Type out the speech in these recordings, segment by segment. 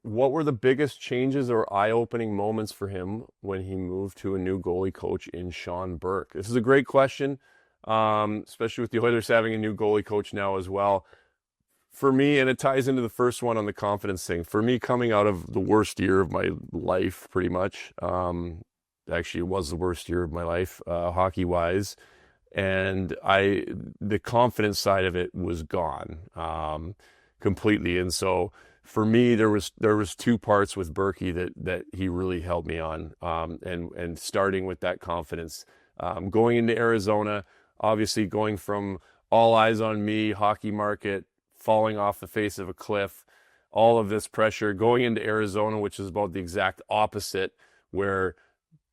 what were the biggest changes or eye-opening moments for him when he moved to a new goalie coach in Sean Burke? This is a great question, especially with the Oilers having a new goalie coach now as well. For me, and it ties into the first one on the confidence thing, for me coming out of the worst year of my life, pretty much, actually it was the worst year of my life, hockey-wise, and the confidence side of it was gone completely. And so for me, there was two parts with Berkey that he really helped me on, and starting with that confidence, going into Arizona, obviously going from all eyes on me, hockey market, falling off the face of a cliff, all of this pressure, going into Arizona, which is about the exact opposite, where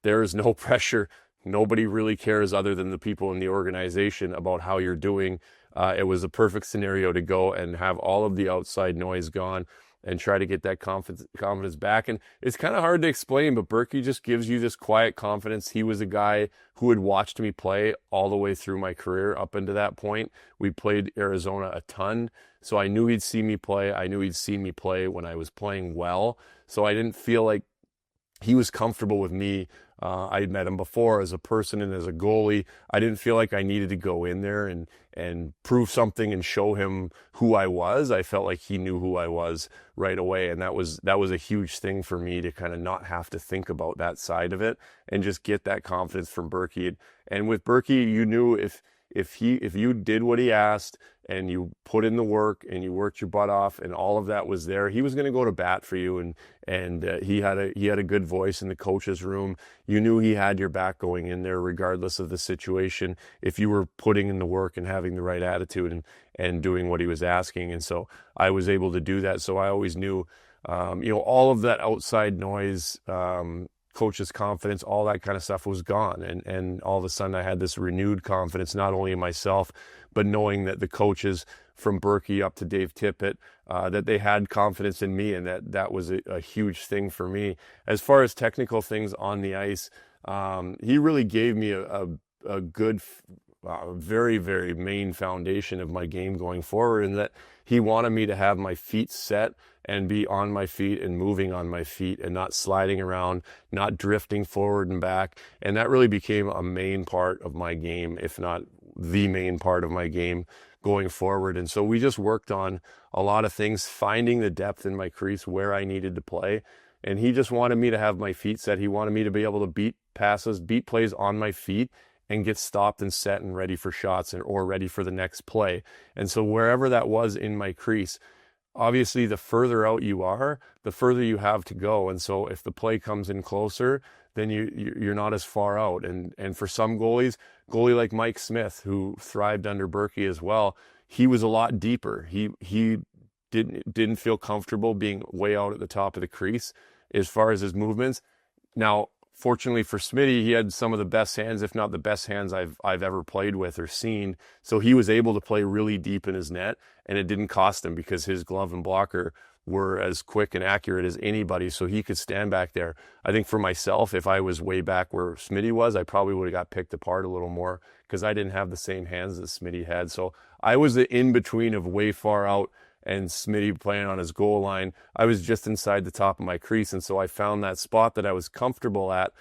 there is no pressure. Nobody really cares other than the people in the organization about how you're doing. It was a perfect scenario to go and have all of the outside noise gone and try to get that confidence back. And it's kind of hard to explain, but Berkey just gives you this quiet confidence. He was a guy who had watched me play all the way through my career up into that point. We played Arizona a ton, so I knew he'd see me play. I knew he'd seen me play when I was playing well, so I didn't feel like he was comfortable with me. I'd met him before as a person and as a goalie. I didn't feel like I needed to go in there and prove something and show him who I was. I felt like he knew who I was right away, and that was a huge thing for me, to kind of not have to think about that side of it and just get that confidence from Berkey. And with Berkey, you knew if you did what he asked and you put in the work and you worked your butt off and all of that was there, he was going to go to bat for you. And he had a good voice in the coach's room. You knew he had your back going in there, regardless of the situation, if you were putting in the work and having the right attitude and doing what he was asking. And so I was able to do that. So I always knew, all of that outside noise, coach's confidence, all that kind of stuff was gone. And all of a sudden I had this renewed confidence, not only in myself, but knowing that the coaches from Berkey up to Dave Tippett, that they had confidence in me, and that was a huge thing for me. As far as technical things on the ice, he really gave me a good, very, very main foundation of my game going forward, and that he wanted me to have my feet set and be on my feet and moving on my feet and not sliding around, not drifting forward and back. And that really became a main part of my game, if not the main part of my game going forward. And so we just worked on a lot of things, finding the depth in my crease where I needed to play. And he just wanted me to have my feet set. He wanted me to be able to beat passes, beat plays on my feet, and get stopped and set and ready for shots or ready for the next play. And so wherever that was in my crease, obviously the further out you are, the further you have to go. And so if the play comes in closer, then you're not as far out. And for some goalies, goalie like Mike Smith, who thrived under Berkey as well, he was a lot deeper. He didn't feel comfortable being way out at the top of the crease as far as his movements. Now, fortunately for Smitty, he had some of the best hands, if not the best hands I've ever played with or seen. So he was able to play really deep in his net, and it didn't cost him because his glove and blocker were as quick and accurate as anybody, so he could stand back there. I think for myself, if I was way back where Smitty was, I probably would have got picked apart a little more because I didn't have the same hands that Smitty had. So I was the in-between of way far out and Smitty playing on his goal line. I was just inside the top of my crease, and so I found that spot that I was comfortable at,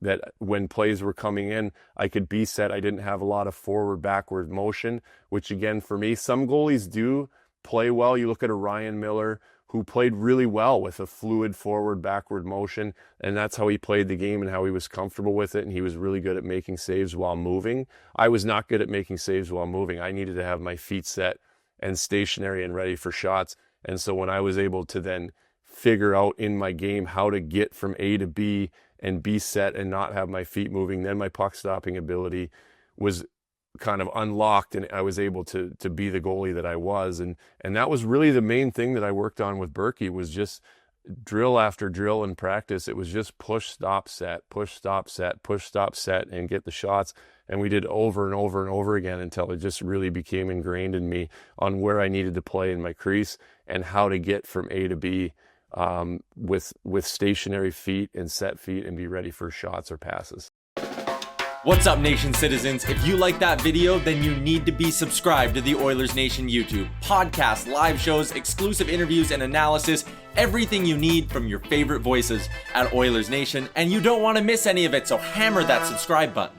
that when plays were coming in, I could be set. I didn't have a lot of forward-backward motion, which again, for me, some goalies do play well. You look at a Ryan Miller, who played really well with a fluid forward-backward motion, and that's how he played the game and how he was comfortable with it, and he was really good at making saves while moving. I was not good at making saves while moving. I needed to have my feet set and stationary and ready for shots. And so when I was able to then figure out in my game how to get from A to B and be set and not have my feet moving, then my puck stopping ability was kind of unlocked, and I was able to be the goalie that I was. And that was really the main thing that I worked on with Berkey, was just drill after drill in practice. It was just push, stop, set, push, stop, set, push, stop, set, and get the shots. And we did over and over and over again until it just really became ingrained in me on where I needed to play in my crease and how to get from A to B with stationary feet and set feet and be ready for shots or passes. What's up, Nation citizens? If you like that video, then you need to be subscribed to the Oilers Nation YouTube. Podcasts, live shows, exclusive interviews, and analysis. Everything you need from your favorite voices at Oilers Nation. And you don't want to miss any of it, so hammer that subscribe button.